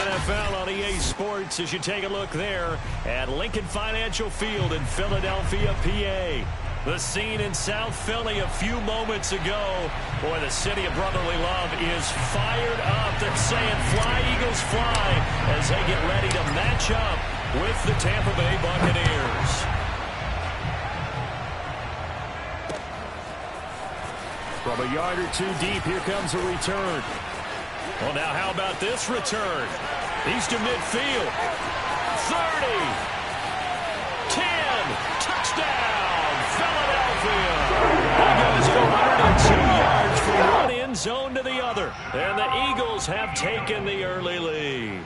NFL on EA Sports as you take a look there at Lincoln Financial Field in Philadelphia, PA. The scene in South Philly a few moments ago. Boy, the city of brotherly love is fired up. They're saying fly, Eagles, fly as they get ready to match up with the Tampa Bay Buccaneers. From a yard or two deep, here comes a return. Well, now how about this return? He's to midfield. 30. 10. Touchdown, Philadelphia. Eagles go 102 yards from one end zone to the other. And the Eagles have taken the early lead.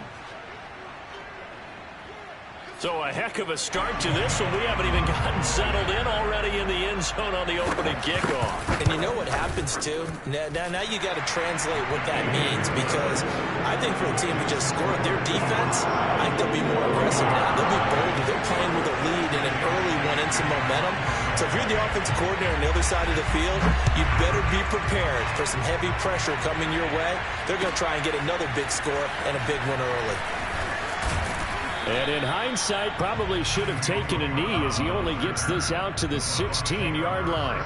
So a heck of a start to this one. We haven't even gotten settled in already in the end zone on the opening kickoff. And you know what happens, too? Now you got to translate what that means, because I think for a team who just scored, their defense, I think they'll be more aggressive now. They'll be bolder. They're playing with a lead and an early one and some momentum. So if you're the offensive coordinator on the other side of the field, you better be prepared for some heavy pressure coming your way. They're going to try and get another big score and a big one early. And in hindsight, probably should have taken a knee as he only gets this out to the 16-yard line.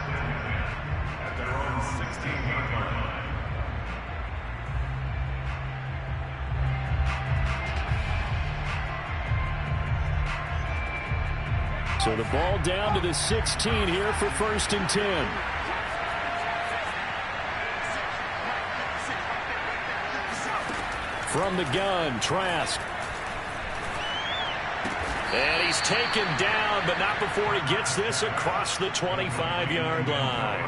So the ball down to the 16 here for 1st and 10. From the gun, Trask. And he's taken down, but not before he gets this across the 25-yard line.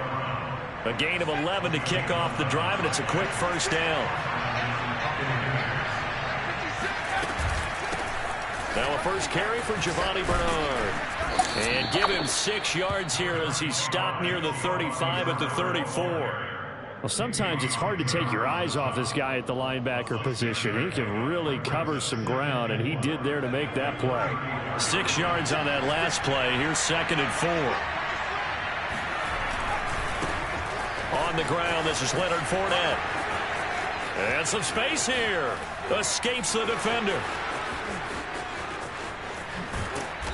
A gain of 11 to kick off the drive, and it's a quick first down. Now a first carry for Giovanni Bernard. And give him 6 yards here as he's stopped near the 35 at the 34. Well, sometimes it's hard to take your eyes off this guy at the linebacker position. He can really cover some ground, and he did there to make that play. 6 yards on that last play. Here's 2nd and 4. On the ground, this is Leonard Fournette. And some space here. Escapes the defender.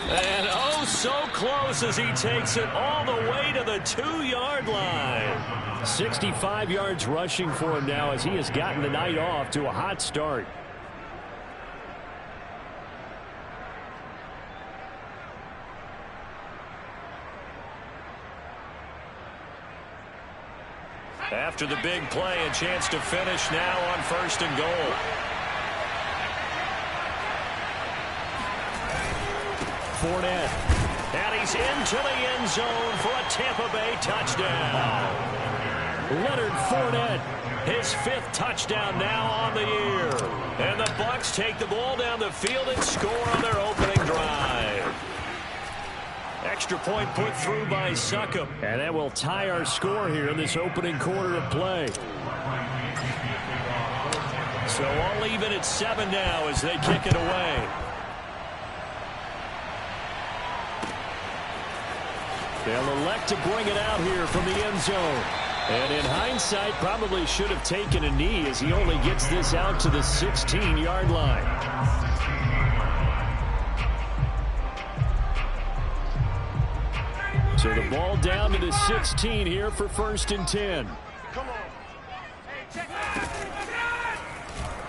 And oh, so close as he takes it all the way to the 2-yard line. 65 yards rushing for him now as he has gotten the night off to a hot start. After the big play, a chance to finish now on 1st and goal. Fournette. And he's into the end zone for a Tampa Bay touchdown. Leonard Fournette, his 5th touchdown now on the year. And the Bucs take the ball down the field and score on their opening drive. Extra point put through by Succop. And that will tie our score here in this opening quarter of play. So all even at 7 now as they kick it away. They'll elect to bring it out here from the end zone. And in hindsight, probably should have taken a knee as he only gets this out to the 16-yard line. So the ball down to the 16 here for 1st and 10. Come on.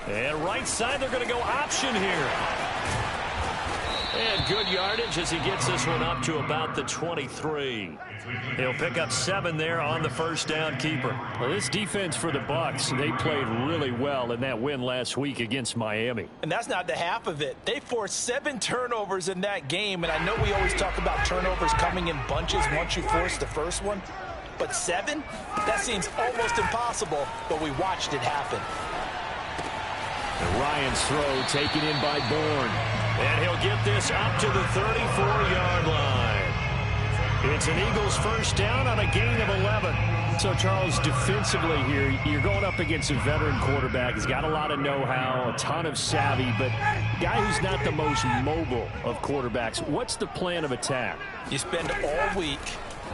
And right side, they're going to go option here. And good yardage as he gets this one up to about the 23. He'll pick up 7 there on the first down keeper. Well, this defense for the Bucs, they played really well in that win last week against Miami. And that's not the half of it. They forced 7 turnovers in that game, and I know we always talk about turnovers coming in bunches once you force the first one. But 7? That seems almost impossible, but we watched it happen. And Ryan's throw taken in by Bourne. And he'll get this up to the 34-yard line. It's an Eagles first down on a gain of 11. So, Charles, defensively here, you're going up against a veteran quarterback. He's got a lot of know-how, a ton of savvy, but a guy who's not the most mobile of quarterbacks. What's the plan of attack? You spend all week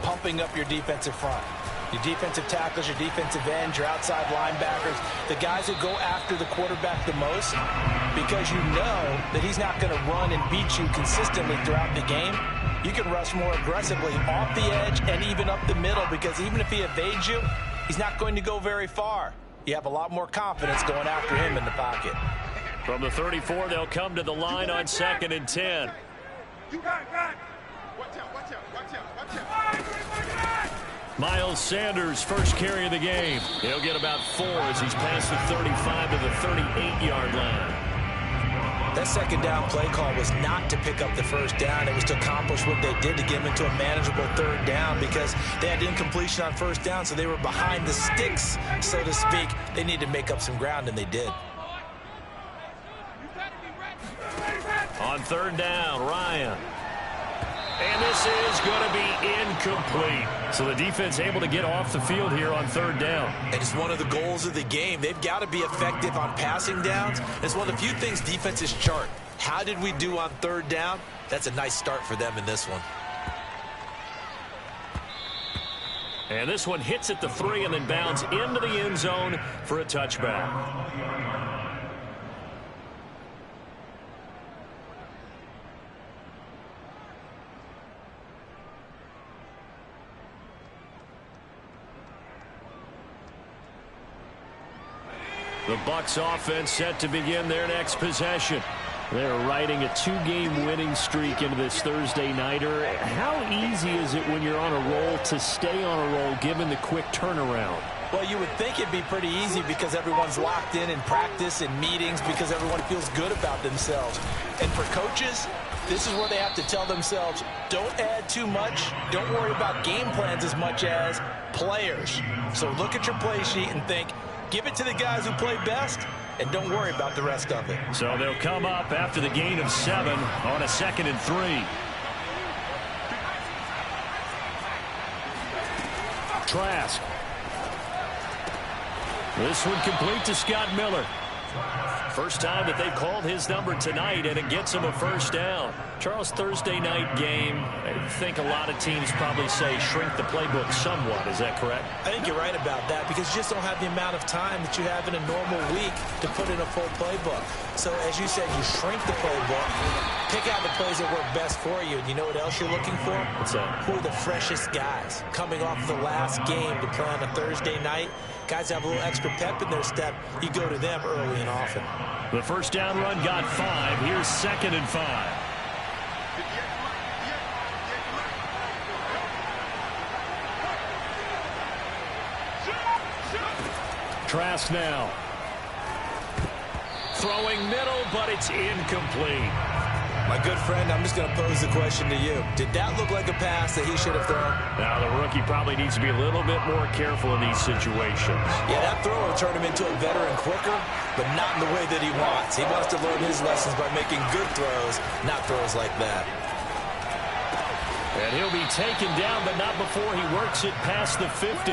pumping up your defensive front. Your defensive tackles, your defensive ends, your outside linebackers, the guys who go after the quarterback the most, because you know that he's not going to run and beat you consistently throughout the game. You can rush more aggressively off the edge and even up the middle, because even if he evades you, he's not going to go very far. You have a lot more confidence going after him in the pocket. From the 34, they'll come to the line on 2nd and 10. You got it. Watch out. Miles Sanders, first carry of the game. He'll get about 4 as he's past the 35 to the 38-yard line. That second down play call was not to pick up the first down. It was to accomplish what they did to get them into a manageable 3rd down, because they had incompletion on 1st down, so they were behind the sticks, so to speak. They needed to make up some ground, and they did. On 3rd down, Ryan. And this is going to be incomplete. So the defense able to get off the field here on 3rd down. And it's one of the goals of the game. They've got to be effective on passing downs. It's one of the few things defenses chart. How did we do on 3rd down? That's a nice start for them in this one. And this one hits at the 3 and then bounds into the end zone for a touchback. The Bucs offense set to begin their next possession. They're riding a 2-game winning streak into this Thursday nighter. How easy is it when you're on a roll to stay on a roll given the quick turnaround? Well, you would think it'd be pretty easy because everyone's locked in practice and meetings, because everyone feels good about themselves. And for coaches, this is where they have to tell themselves, don't add too much. Don't worry about game plans as much as players. So look at your play sheet and think, give it to the guys who play best, and don't worry about the rest of it. So they'll come up after the gain of 7 on a 2nd and 3. Trask. This one complete to Scott Miller. First time that they've called his number tonight, and it gets him a 1st down. Charles, Thursday night game, I think a lot of teams probably say shrink the playbook somewhat. Is that correct? I think you're right about that, because you just don't have the amount of time that you have in a normal week to put in a full playbook. So as you said, you shrink the playbook, pick out the plays that work best for you. And you know what else you're looking for? What's that? Who are the freshest guys coming off the last game to play on a Thursday night? Guys have a little extra pep in their step. You go to them early and often. The first down run got 5. Here's 2nd and 5. Trask now. Throwing middle, but it's incomplete. My good friend, I'm just going to pose the question to you. Did that look like a pass that he should have thrown? Now, the rookie probably needs to be a little bit more careful in these situations. Yeah, that throw will turn him into a veteran quicker, but not in the way that he wants. He wants to learn his lessons by making good throws, not throws like that. And he'll be taken down, but not before he works it past the 50.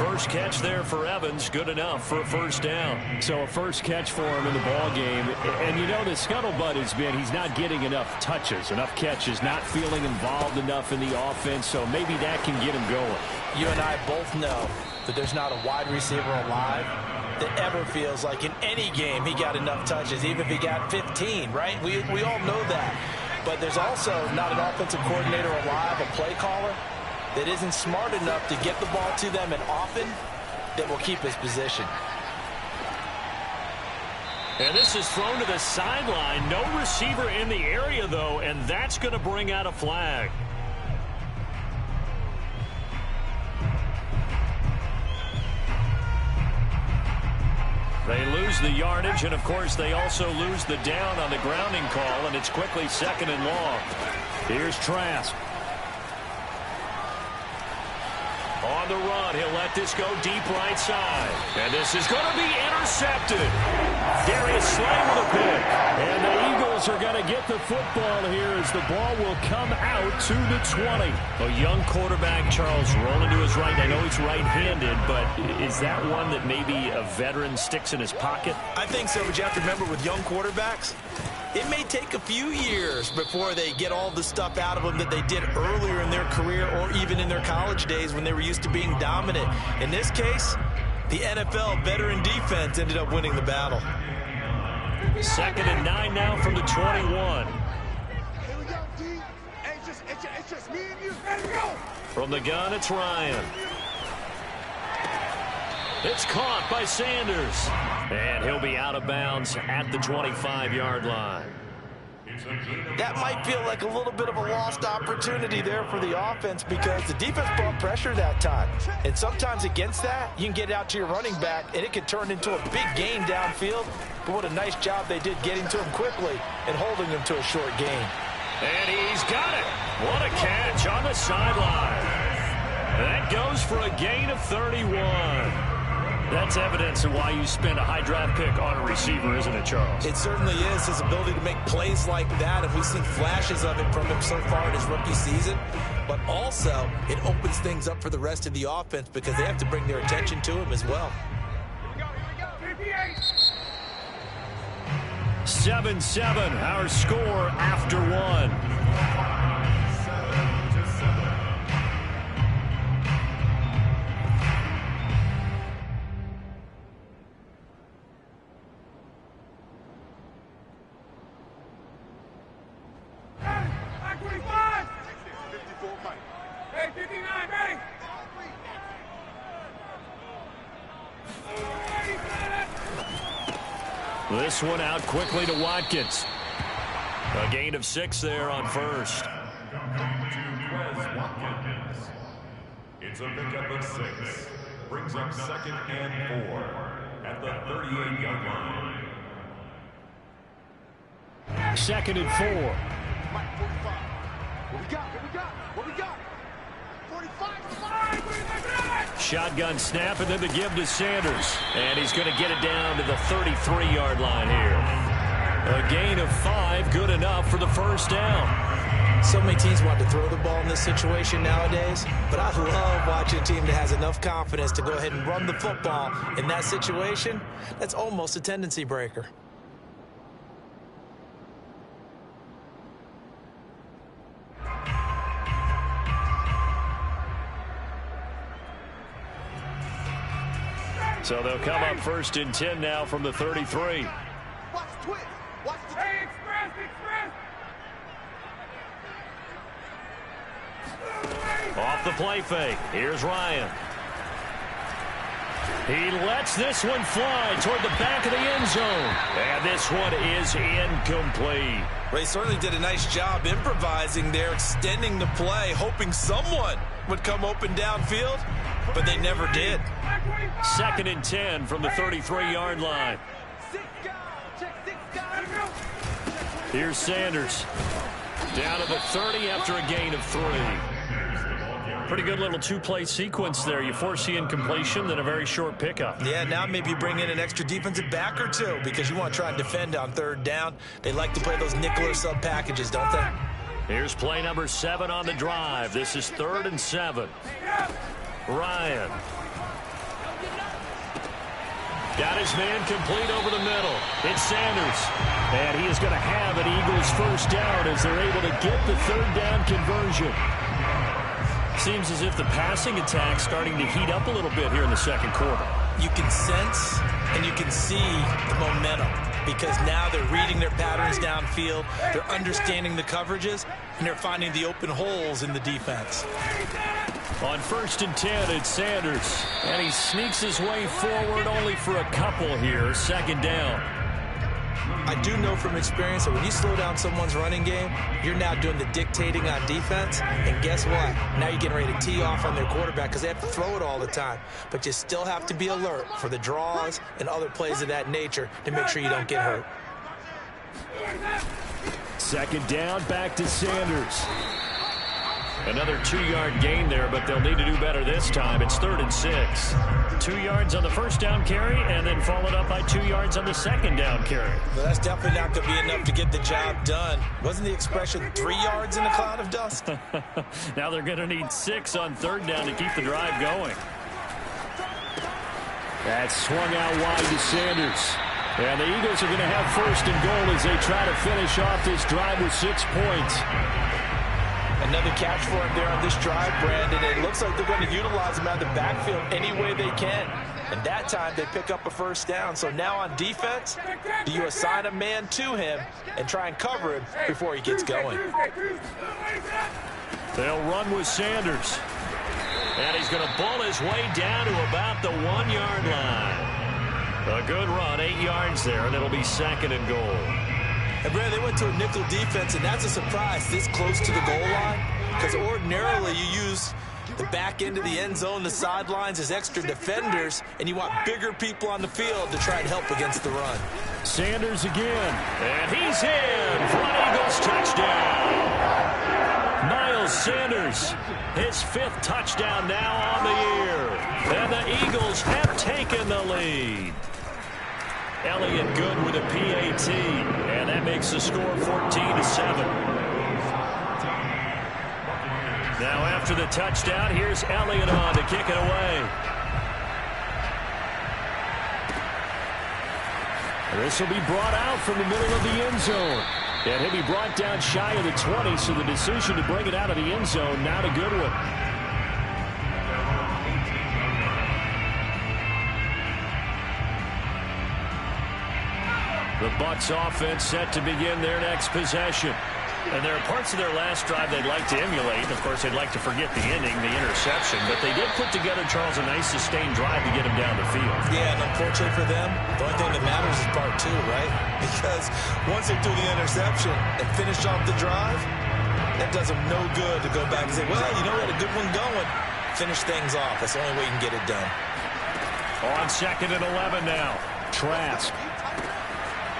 First catch there for Evans, good enough for a 1st down. So a first catch for him in the ball game. And you know the scuttlebutt has been he's not getting enough touches, enough catches, not feeling involved enough in the offense. So maybe that can get him going. You and I both know that there's not a wide receiver alive that ever feels like in any game he got enough touches, even if he got 15, right? We all know that. But there's also not an offensive coordinator alive, a play caller, that isn't smart enough to get the ball to them and often that will keep his position. And this is thrown to the sideline. No receiver in the area, though, and that's going to bring out a flag. They lose the yardage, and, of course, they also lose the down on the grounding call, and it's quickly 2nd and long. Here's Trask. On the run, he'll let this go deep right side. And this is going to be intercepted. Darius Slay with a pick. And the Eagles Bears are going to get the football here as the ball will come out to the 20. A young quarterback, Charles, rolling to his right. I know he's right-handed, but is that one that maybe a veteran sticks in his pocket? I think so, but you have to remember with young quarterbacks, it may take a few years before they get all the stuff out of them that they did earlier in their career or even in their college days when they were used to being dominant. In this case, the NFL veteran defense ended up winning the battle. 2nd and 9 now from the 21. Here we go, D. Hey, it's just me and you. Let's go. From the gun, it's Ryan. It's caught by Sanders. And he'll be out of bounds at the 25-yard line. That might feel like a little bit of a lost opportunity there for the offense because the defense brought pressure that time. And sometimes against that, you can get out to your running back, and it can turn into a big gain downfield. But what a nice job they did getting to him quickly and holding him to a short gain. And he's got it. What a catch on the sideline. That goes for a gain of 31. That's evidence of why you spend a high draft pick on a receiver, isn't it, Charles? It certainly is. His ability to make plays like that, and we've seen flashes of it from him so far in his rookie season. But also, it opens things up for the rest of the offense because they have to bring their attention to him as well. Here we go. 7-7, our score after one. This one out quickly to Watkins. A gain of 6 there on first. It's a pickup of 6. Brings up 2nd and 4 at the 38-yard line. 2nd and 4. Mike, 45. What we got? 45. Shotgun snap, and then the give to Sanders. And he's going to get it down to the 33-yard line here. A gain of 5, good enough for the first down. So many teams want to throw the ball in this situation nowadays, but I love watching a team that has enough confidence to go ahead and run the football in that situation. That's almost a tendency breaker. So they'll come up 1st and 10 now from the 33. Watch the twist. Watch the hey, express. Off the play fake. Here's Ryan. He lets this one fly toward the back of the end zone. And this one is incomplete. Ray certainly did a nice job improvising there, extending the play, hoping someone would come open downfield, but they never did. 2nd and 10 from the 33-yard line. Here's Sanders. Down to the 30 after a gain of 3. Pretty good little 2-play sequence there. You force the incompletion, then a very short pickup. Yeah, now maybe you bring in an extra defensive back or two because you want to try and defend on 3rd down. They like to play those nickel or sub packages, don't they? Here's play number 7 on the drive. This is 3rd and 7. Ryan. Got his man complete over the middle. It's Sanders. And he is going to have an Eagles first down as they're able to get the 3rd down conversion. Seems as if the passing attack's starting to heat up a little bit here in the 2nd quarter. You can sense and you can see the momentum because now they're reading their patterns downfield, they're understanding the coverages, and they're finding the open holes in the defense. On 1st and 10, it's Sanders. And he sneaks his way forward only for a couple here. 2nd down. I do know from experience that when you slow down someone's running game, you're now doing the dictating on defense. And guess what? Now you're getting ready to tee off on their quarterback because they have to throw it all the time. But you still have to be alert for the draws and other plays of that nature to make sure you don't get hurt. 2nd down, back to Sanders. Another 2-yard gain there, but they'll need to do better this time. It's 3rd and 6. 2 yards on the first down carry, and then followed up by 2 yards on the second down carry. Well, that's definitely not going to be enough to get the job done. Wasn't the expression 3 yards in a cloud of dust? Now they're going to need 6 on 3rd down to keep the drive going. That's swung out wide to Sanders. And the Eagles are going to have 1st and goal as they try to finish off this drive with 6 points. Another catch for him there on this drive, Brandon. It looks like they're going to utilize him out of the backfield any way they can. And that time they pick up a 1st down. So now on defense, do you assign a man to him and try and cover him before he gets going? They'll run with Sanders. And he's going to bull his way down to about the 1-yard line. A good run, 8 yards there, and it'll be 2nd and goal. And Brad, they went to a nickel defense, and that's a surprise this close to the goal line, because ordinarily you use the back end of the end zone, the sidelines as extra defenders, and you want bigger people on the field to try and help against the run. Sanders again, and he's in for an Eagles touchdown. Miles Sanders, his 5th touchdown now on the year, and the Eagles have taken the lead. Elliott good with a PAT, and that makes the score 14-7. Now after the touchdown, here's Elliott on to kick it away. This will be brought out from the middle of the end zone. And he'll be brought down shy of the 20, so the decision to bring it out of the end zone, not a good one. The Bucs offense set to begin their next possession. And there are parts of their last drive they'd like to emulate. Of course, they'd like to forget the ending, the interception. But they did put together, Charles, a nice sustained drive to get him down the field. Yeah, and unfortunately for them, the only thing that matters is part 2, right? Because once they do the interception and finish off the drive, that does them no good to go back and say, well, you know, we had a good one going. Finish things off. That's the only way you can get it done. On 2nd and 11 now. Trask.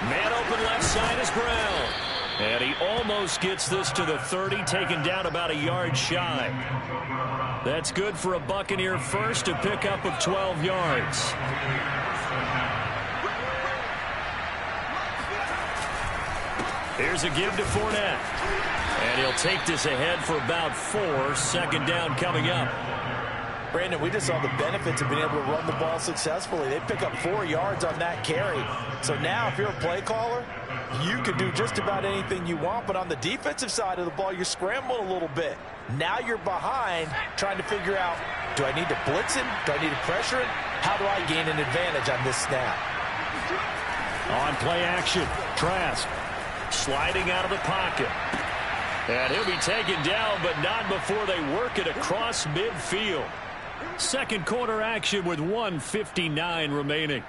Man open left side is Brown. And he almost gets this to the 30, taken down about a yard shy. That's good for a Buccaneer 1st, a pickup of 12 yards. Here's a give to Fournette. And he'll take this ahead for about 4, 2nd down coming up. Brandon, we just saw the benefits of being able to run the ball successfully. They pick up 4 yards on that carry. So now if you're a play caller, you can do just about anything you want. But on the defensive side of the ball, you're scrambling a little bit. Now you're behind trying to figure out, do I need to blitz him? Do I need to pressure him? How do I gain an advantage on this snap? On play action, Trask sliding out of the pocket. And he'll be taken down, but not before they work it across midfield. 2nd quarter action with 1:59 remaining.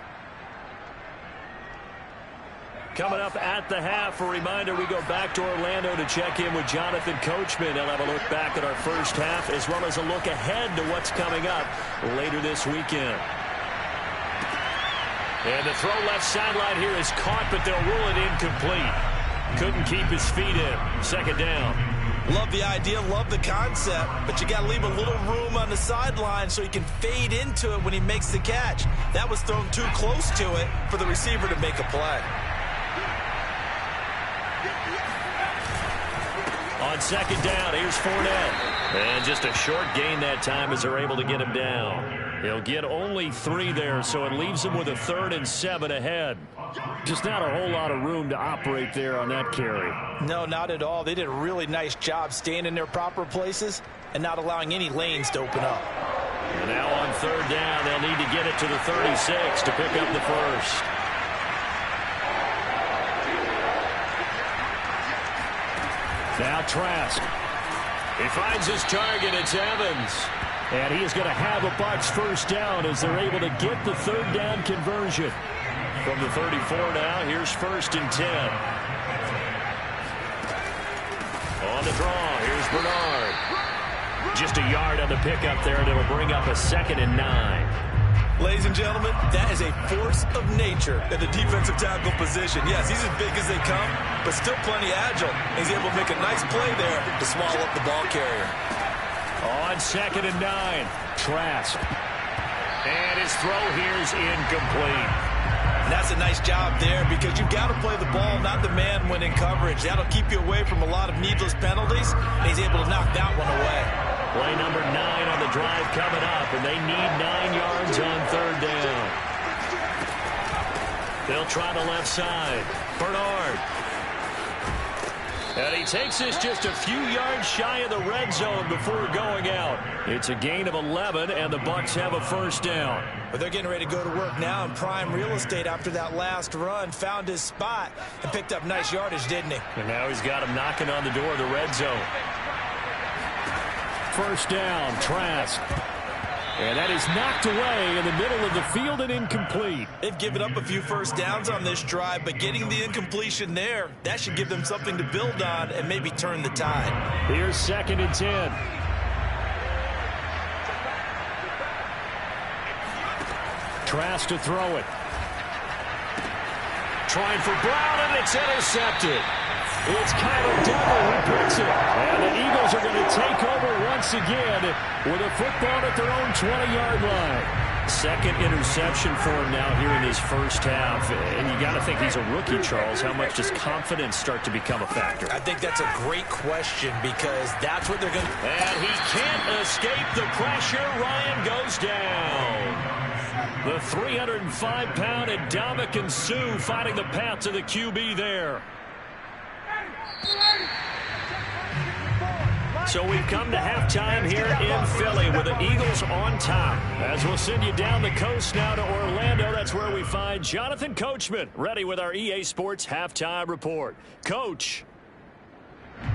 Coming up at the half, a reminder, we go back to Orlando to check in with Jonathan Coachman. They'll have a look back at our first half, as well as a look ahead to what's coming up later this weekend. And the throw left sideline here is caught, but they'll rule it incomplete. Couldn't keep his feet in. 2nd down. Love the idea, love the concept, but you got to leave a little room on the sideline so he can fade into it when he makes the catch. That was thrown too close to it for the receiver to make a play. On 2nd down, here's Fournette. And just a short gain that time as they're able to get him down. He'll get only 3 there, so it leaves him with a 3rd and 7 ahead. Just not a whole lot of room to operate there on that carry. No, not at all. They did a really nice job staying in their proper places and not allowing any lanes to open up. And now on 3rd down, they'll need to get it to the 36 to pick up the 1st. Now Trask. He finds his target. It's Evans. And he is going to have a Bucs 1st down as they're able to get the 3rd down conversion. From the 34 now, here's 1st and 10. On the draw, here's Bernard. Just a yard on the pickup there, and it'll bring up a 2nd and 9. Ladies and gentlemen, that is a force of nature at the defensive tackle position. Yes, he's as big as they come, but still plenty agile. He's able to make a nice play there to swallow up the ball carrier. On 2nd and 9, Trask. And his throw here is incomplete. And that's a nice job there because you've got to play the ball, not the man when in coverage. That'll keep you away from a lot of needless penalties, and he's able to knock that one away. Play number 9 on the drive coming up, and they need 9 yards on 3rd down. They'll try the left side. Bernard. And he takes this just a few yards shy of the red zone before going out. It's a gain of 11, and the Bucs have a 1st down. But they're getting ready to go to work now in prime real estate after that last run. Found his spot and picked up nice yardage, didn't he? And now he's got him knocking on the door of the red zone. 1st down, Trask. And that is knocked away in the middle of the field and incomplete. They've given up a few 1st downs on this drive, but getting the incompletion there, that should give them something to build on and maybe turn the tide. Here's 2nd and 10. Trask to throw it. Trying for Brown, and it's intercepted. It's Kyler Duggar who puts it. And the Eagles are going to take over once again with a football at their own 20-yard line. 2nd interception for him now here in his 1st half. And you got to think he's a rookie, Charles. How much does confidence start to become a factor? I think that's a great question because that's what they're going to... And he can't escape the pressure. Ryan goes down. The 305-pound Ndamukong Suh finding the path to the QB there. So we've come to halftime here in Philly with the Eagles on top. As we'll send you down the coast now to Orlando, that's where we find Jonathan Coachman, ready with our EA Sports Halftime Report. Coach.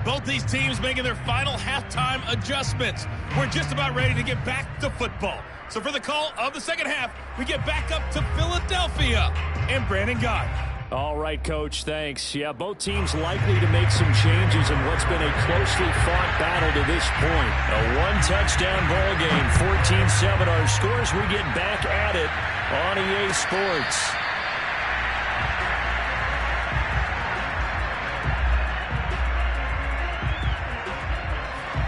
Both these teams making their final halftime adjustments. We're just about ready to get back to football. So for the call of the 2nd half, we get back up to Philadelphia and Brandon Gott. All right, Coach, thanks. Yeah, both teams likely to make some changes in what's been a closely fought battle to this point. A 1-touchdown ball game, 14-7 our scores. We get back at it on EA Sports.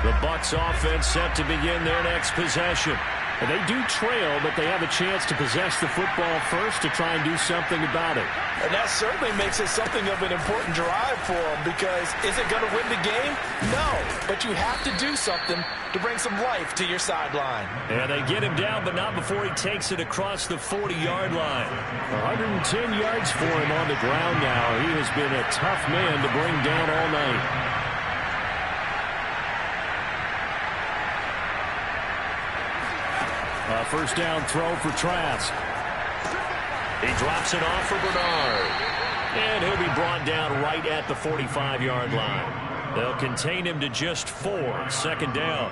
The Bucs offense set to begin their next possession. And they do trail, but they have a chance to possess the football first to try and do something about it. And that certainly makes it something of an important drive for them because is it going to win the game? No, but you have to do something to bring some life to your sideline. And they get him down, but not before he takes it across the 40-yard line. 110 yards for him on the ground now. He has been a tough man to bring down all night. 1st down throw for Trask. He drops it off for Bernard. And he'll be brought down right at the 45-yard line. They'll contain him to just 4. 2nd down.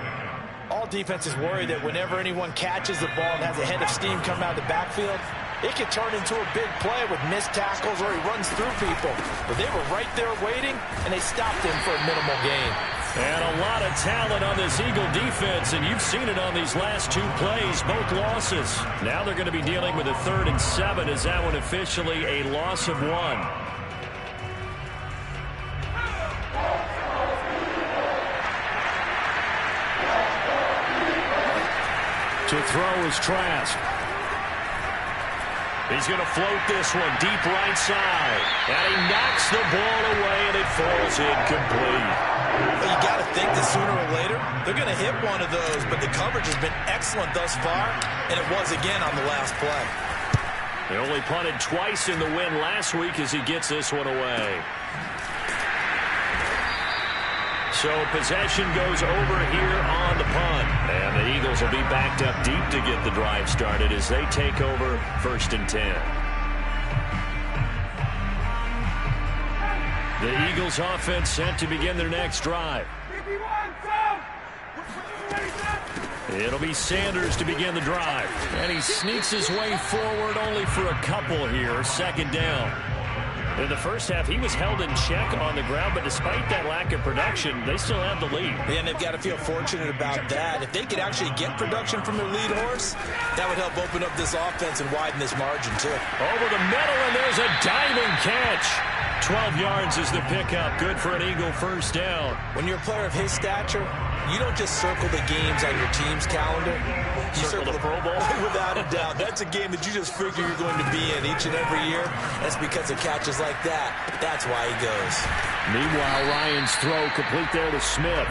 All defenses worry that whenever anyone catches the ball and has a head of steam come out of the backfield, it can turn into a big play with missed tackles or he runs through people. But they were right there waiting, and they stopped him for a minimal gain. And a lot of talent on this Eagle defense, and you've seen it on these last 2 plays, both losses. Now they're going to be dealing with a 3rd and 7 as that one officially a loss of 1. To throw is Trask. He's going to float this one deep right side. And he knocks the ball away, and it falls incomplete. Well, you got to think that sooner or later, they're going to hit one of those, but the coverage has been excellent thus far, and it was again on the last play. They only punted twice in the win last week as he gets this one away. So possession goes over here on the punt. And the Eagles will be backed up deep to get the drive started as they take over 1st and 10. The Eagles offense set to begin their next drive. It'll be Sanders to begin the drive. And he sneaks his way forward only for a couple here. 2nd down. In the first half, he was held in check on the ground, but despite that lack of production, they still have the lead. And they've got to feel fortunate about that. If they could actually get production from their lead horse, that would help open up this offense and widen this margin, too. Over the middle, and there's a diving catch. 12 yards is the pickup. Good for an Eagle first down. When you're a player of his stature, you don't just circle the games on your team's calendar. You circle the Pro Bowl. Without a doubt. That's a game that you just figure you're going to be in each and every year. That's because of catches like that. That's why he goes. Meanwhile, Ryan's throw complete there to Smith.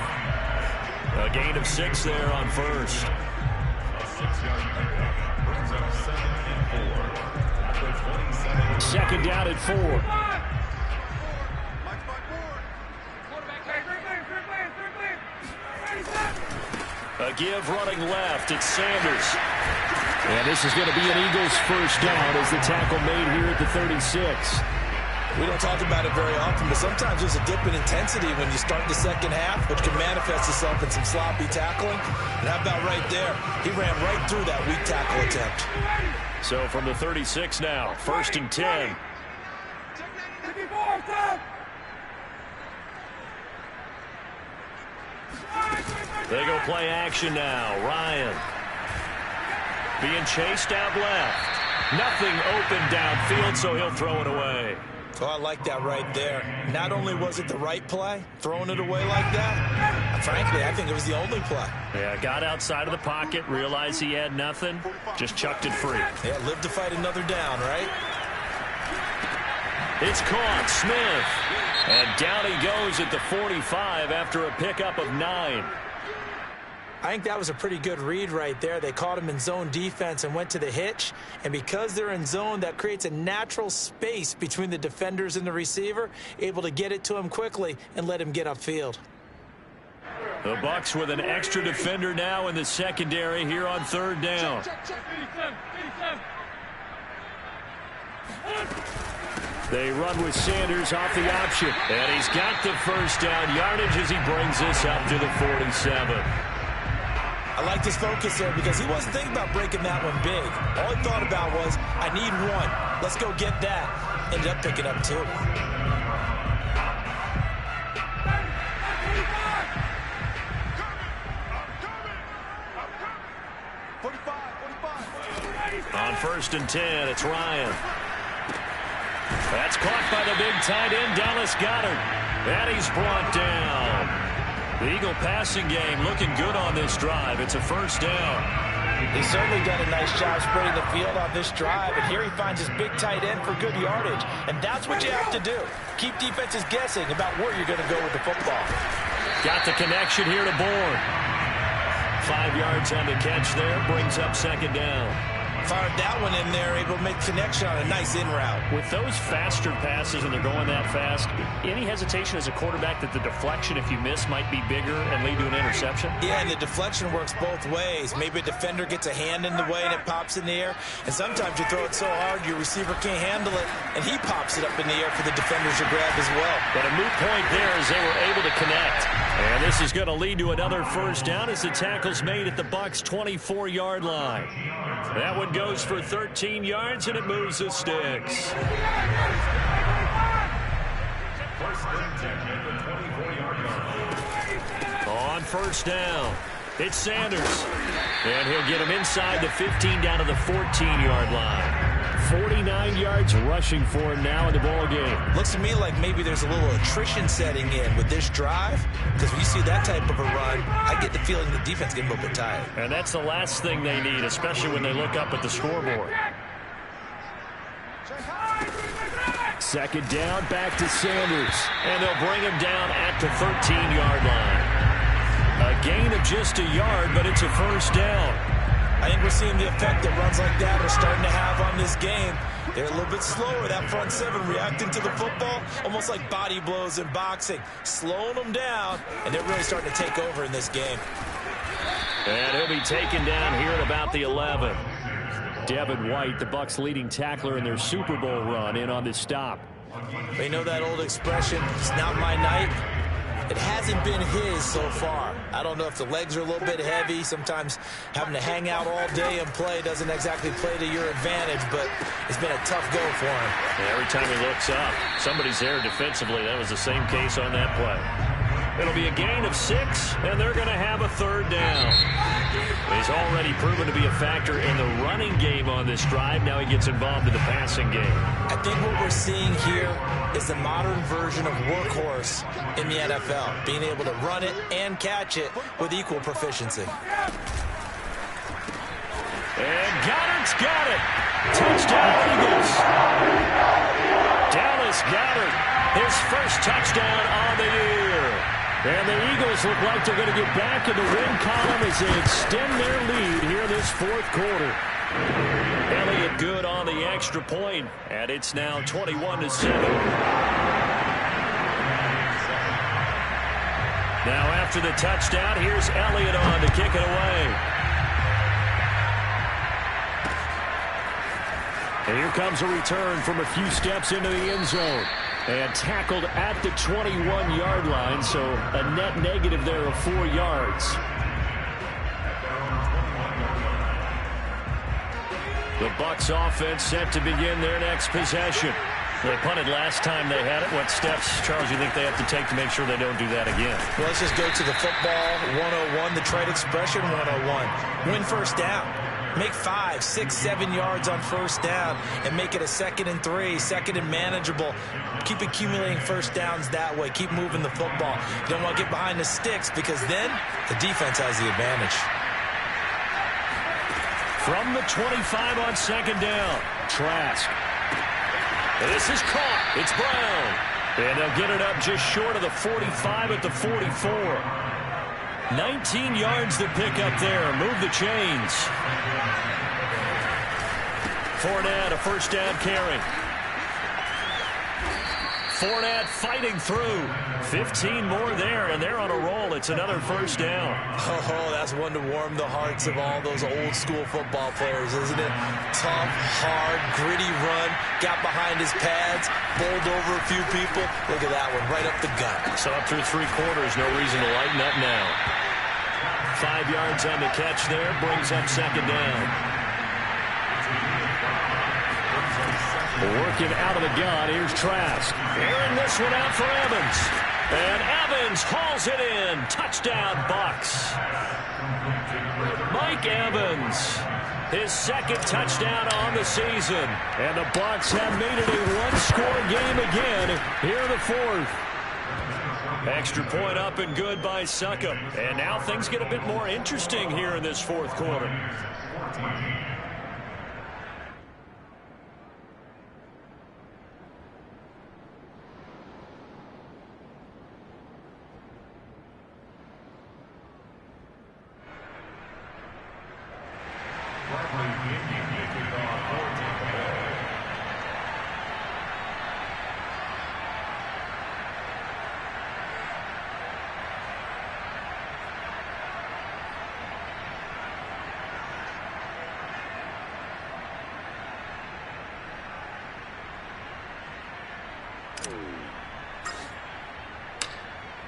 A gain of 6 there on first. A 6-yard pickup brings up 2nd and 4 at the 27. Second down at 4. A give running left. It's Sanders. And this is going to be an Eagles first down as the tackle made here at the 36. We don't talk about it very often, but sometimes there's a dip in intensity when you start the second half, which can manifest itself in some sloppy tackling. And how about right there? He ran right through that weak tackle attempt. So from the 36 now, 1st and 10. They go play action now. Ryan being chased out left. Nothing open downfield, so he'll throw it away. Oh, I like that right there. Not only was it the right play, throwing it away like that, frankly, I think it was the only play. Yeah, got outside of the pocket, realized he had nothing, just chucked it free. Yeah, live to fight another down, right? It's caught. Smith. And down he goes at the 45 after a pickup of 9. I think that was a pretty good read right there. They caught him in zone defense and went to the hitch. And because they're in zone, that creates a natural space between the defenders and the receiver, able to get it to him quickly and let him get upfield. The Bucs with an extra defender now in the secondary here on 3rd down. They run with Sanders off the option. And he's got the first down yardage as he brings this up to the 47. I like this focus there because he wasn't thinking about breaking that one big. All he thought about was, I need 1. Let's go get that. Ended up picking up 2. On 1st and 10, it's Ryan. That's caught by the big tight end, Dallas Goedert. And he's brought down. The Eagle passing game looking good on this drive. It's a first down. He's certainly done a nice job spreading the field on this drive, and here he finds his big tight end for good yardage. And that's what you have to do. Keep defenses guessing about where you're going to go with the football. Got the connection here to Bourne. 5 yards on the catch there, brings up 2nd down. Fired that one in there, able to make connection on a nice in route. With those faster passes and they're going that fast, any hesitation as a quarterback that the deflection, if you miss, might be bigger and lead to an interception? Yeah, and the deflection works both ways. Maybe a defender gets a hand in the way and it pops in the air. And sometimes you throw it so hard your receiver can't handle it, and he pops it up in the air for the defenders to grab as well. But a moot point there as they were able to connect. And this is going to lead to another first down as the tackle's made at the Bucs' 24-yard line. That one goes for 13 yards, and it moves the sticks. On 1st down, it's Sanders. And he'll get him inside the 15 down to the 14-yard line. 49 yards rushing for him now in the ball game. Looks to me like maybe there's a little attrition setting in with this drive, because when you see that type of a run, I get the feeling the defense getting a little bit tired. And that's the last thing they need, especially when they look up at the scoreboard. 2nd down, back to Sanders. And they'll bring him down at the 13-yard line. A gain of just a yard, but it's a first down. I think we're seeing the effect that runs like that are starting to have on this game. They're a little bit slower, that front 7, reacting to the football, almost like body blows in boxing, slowing them down, and they're really starting to take over in this game. And he'll be taken down here at about the 11. Devin White, the Bucs' leading tackler in their Super Bowl run, in on this stop. They know that old expression, it's not my night. it hasn't been his so far. I don't know if the legs are a little bit heavy. Sometimes having to hang out all day and play doesn't exactly play to your advantage, but it's been a tough go for him. Yeah, every time he looks up, somebody's there defensively. That was the same case on that play. It'll be a gain of 6, and they're going to have a third down. He's already proven to be a factor in the running game on this drive. Now he gets involved in the passing game. I think what we're seeing here is the modern version of workhorse in the NFL, being able to run it and catch it with equal proficiency. And Goddard's got it. Touchdown, Eagles. Dallas Goedert, his first touchdown on the year. And the Eagles look like they're going to get back in the win column as they extend their lead here this fourth quarter. Elliott good on the extra point, and it's now 21-7. Now after the touchdown, here's Elliott on to kick it away. And here comes a return from a few steps into the end zone. And tackled at the 21-yard line, so a net negative there of 4 yards. The Bucs offense set to begin their next possession. They punted last time they had it. What steps, Charles, you think they have to take to make sure they don't do that again? Well, let's just go to the football 101, the trade expression 101. Win first down. Make 5, 6, 7 yards on first down and make it a 2nd and 3, 2nd and manageable. Keep accumulating first downs that way. Keep moving the football. You don't want to get behind the sticks because then the defense has the advantage. From the 25 on 2nd down, Trask. This is caught. It's Brown. And they'll get it up just short of the 45 at the 44. 19 yards to pick up there. Move the chains. Fournette, a first down carry. Fournette fighting through. 15 more there, and they're on a roll. It's another first down. Oh, that's one to warm the hearts of all those old-school football players, isn't it? Tough, hard, gritty run. Got behind his pads, bowled over a few people. Look at that one, right up the gut. So up through 3 quarters, no reason to lighten up now. 5 yards on the catch there, brings up 2nd down. Working out of the gun, here's Trask. Airing this one out for Evans. And Evans hauls it in. Touchdown, Bucs. Mike Evans, his 2nd touchdown on the season. And the Bucs have made it a 1-score game again here in the 4th. Extra point up and good by Succop. And now things get a bit more interesting here in this 4th quarter.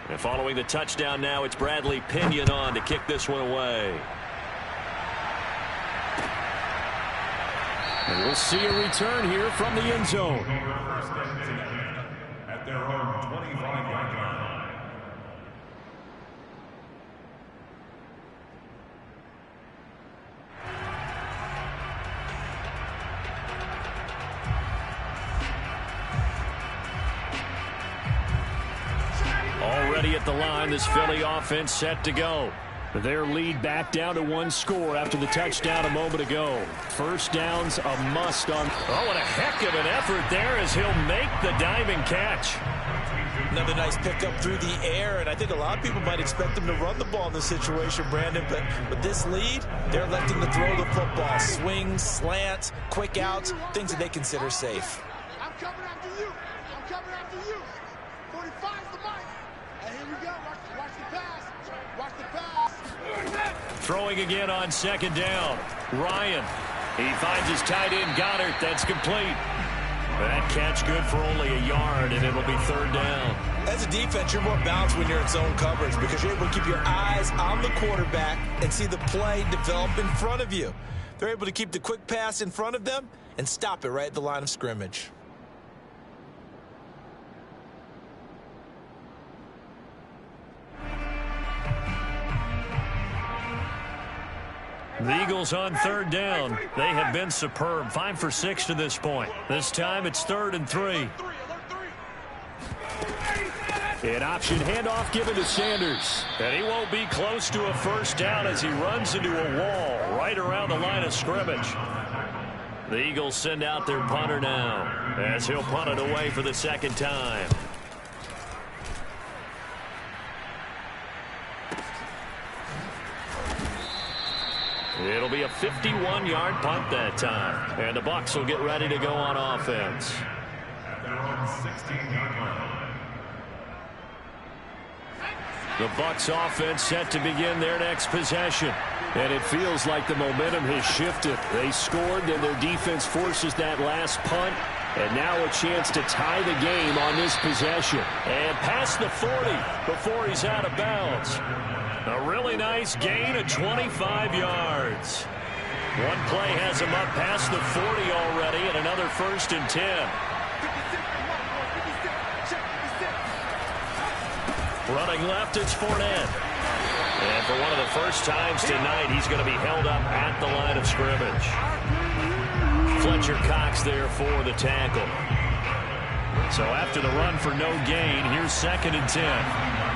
And following the touchdown now, it's Bradley Pinion on to kick this one away. And we'll see a return here from the end zone. At their own 25-yard line. Already at the line, this Philly offense set to go. Their lead back down to 1 score after the touchdown a moment ago. First down's a must on. Oh, what a heck of an effort there as he'll make the diving catch. Another nice pickup through the air, and I think a lot of people might expect him to run the ball in this situation, Brandon, but with this lead, they're electing to throw the football. Swings, slants, quick outs, things that they consider safe. I'm coming after you. I'm coming after you. 45's the mic. And here we go. Watch the pass. Watch the pass. Throwing again on 2nd down. Ryan. He finds his tight end, Goddard. That's complete. That catch good for only a yard. yard, and it'll be third down. As a defense, you're more balanced when you're in zone coverage because you're able to keep your eyes on the quarterback and see the play develop in front of you. They're able to keep the quick pass in front of them and stop it right at the line of scrimmage. The Eagles on third down. They have been superb. 5 for 6 to this point. This time it's 3rd and 3. An option handoff given to Sanders. And he won't be close to a first down as he runs into a wall right around the line of scrimmage. The Eagles send out their punter now as he'll punt it away for the second time. It'll be a 51-yard punt that time. And the Bucs will get ready to go on offense. At their own 16-yard line. The Bucs offense set to begin their next possession. And it feels like the momentum has shifted. They scored, and their defense forces that last punt. And now a chance to tie the game on this possession. And past the 40 before he's out of bounds. A really nice gain of 25 yards. One play has him up past the 40 already, and another 1st and 10. Running left, it's Fournette. And for one of the first times tonight, he's going to be held up at the line of scrimmage. Fletcher Cox there for the tackle. So after the run for no gain, here's 2nd and 10.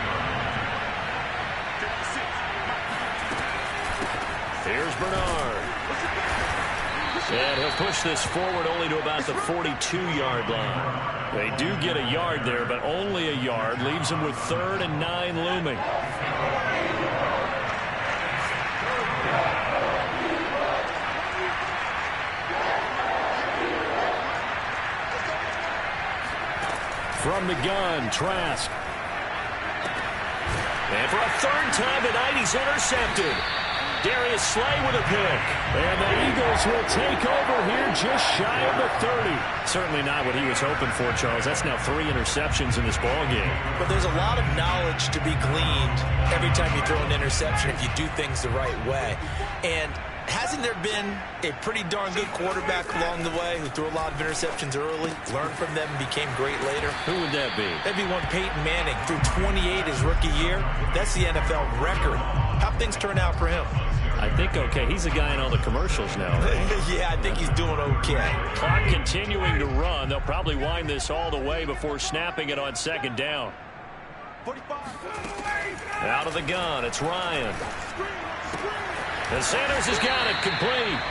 Here's Bernard. And he'll push this forward only to about the 42-yard line. They do get a yard there, but only a yard. Leaves them with 3rd and 9 looming. From the gun, Trask. And for a 3rd time tonight, he's intercepted. Darius Slay with a pick. And the Eagles will take over here just shy of the 30. Certainly not what he was hoping for, Charles. That's now 3 interceptions in this ballgame. But there's a lot of knowledge to be gleaned every time you throw an interception if you do things the right way. And hasn't there been a pretty darn good quarterback along the way who threw a lot of interceptions early, learned from them, and became great later? Who would that be? That'd be one Peyton Manning. Threw 28 his rookie year. That's the NFL record. How'd things turn out for him? I think okay. He's a guy in all the commercials now. Right? Yeah, I think he's doing okay. Clock continuing to run. They'll probably wind this all the way before snapping it on 2nd down. 45. Out of the gun, it's Ryan. And Sanders has got it complete.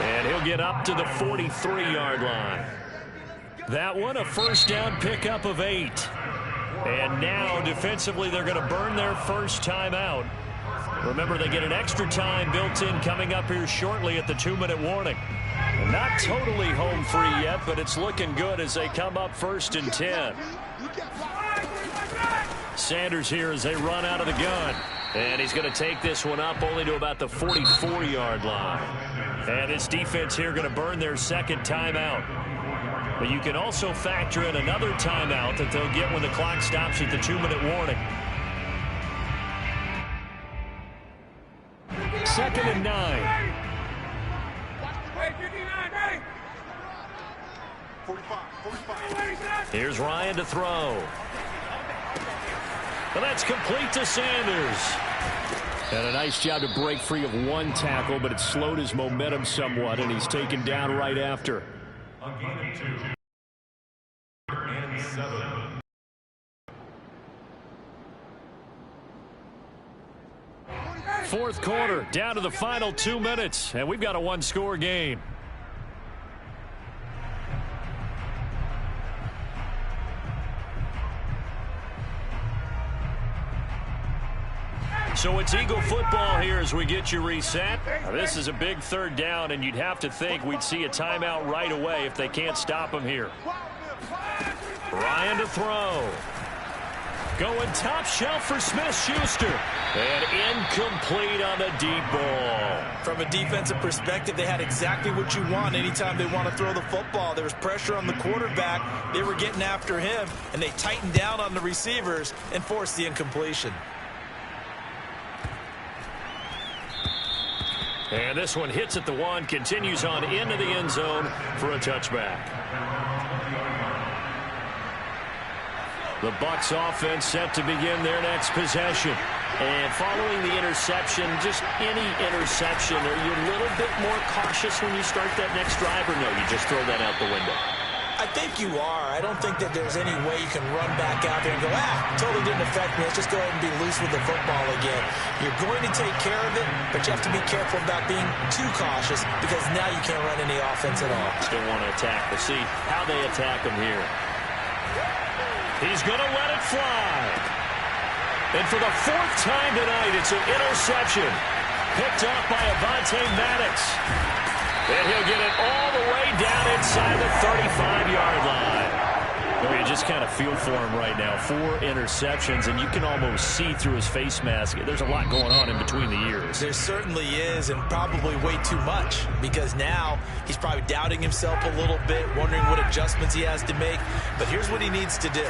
And he'll get up to the 43-yard line. That one, a first down pickup of 8. And now, defensively, they're going to burn their first time out. Remember, they get an extra time built in coming up here shortly at the 2-minute warning. And not totally home free yet, but it's looking good as they come up 1st and 10. Sanders here as they run out of the gun. And he's going to take this one up only to about the 44-yard line. And this defense here going to burn their 2nd timeout. But you can also factor in another timeout that they'll get when the clock stops at the 2-minute warning. 2nd and 9. 45. Here's Ryan to throw. And that's complete to Sanders. And a nice job to break free of one tackle, but it slowed his momentum somewhat, and he's taken down right after. A gain of 2. And 7. Fourth quarter, down to the final 2 minutes, and we've got a one-score game. So it's Eagle football here as we get you reset. Now, this is a big 3rd down, and you'd have to think we'd see a timeout right away if they can't stop him here. Ryan to throw. Going top shelf for Smith-Schuster. And incomplete on the deep ball. From a defensive perspective, they had exactly what you want anytime they want to throw the football. There was pressure on the quarterback. They were getting after him, and they tightened down on the receivers and forced the incompletion. And this one hits at the 1, continues on into the end zone for a touchback. The Bucs offense set to begin their next possession. And following the interception, just any interception, are you a little bit more cautious when you start that next drive, or no, you just throw that out the window? I think you are. I don't think that there's any way you can run back out there and go, totally didn't affect me. Let's just go ahead and be loose with the football again. You're going to take care of it, but you have to be careful about being too cautious because now you can't run any offense at all. Still want to attack. We'll see how they attack him here. He's going to let it fly. And for the 4th time tonight, it's an interception. Picked up by Avonte Maddox. And he'll get it all the way down inside the 35-yard line. Oh, you just kind of feel for him right now. 4 interceptions, and you can almost see through his face mask. There's a lot going on in between the ears. There certainly is, and probably way too much, because now he's probably doubting himself a little bit, wondering what adjustments he has to make. But here's what he needs to do.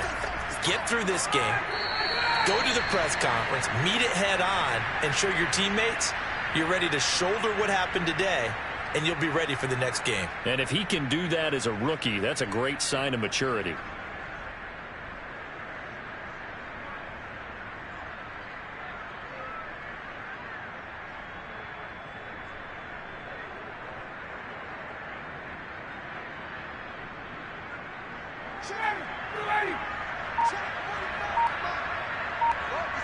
Get through this game, go to the press conference, meet it head on, and show your teammates you're ready to shoulder what happened today, and you'll be ready for the next game. And if he can do that as a rookie, that's a great sign of maturity. Shannon, you ready?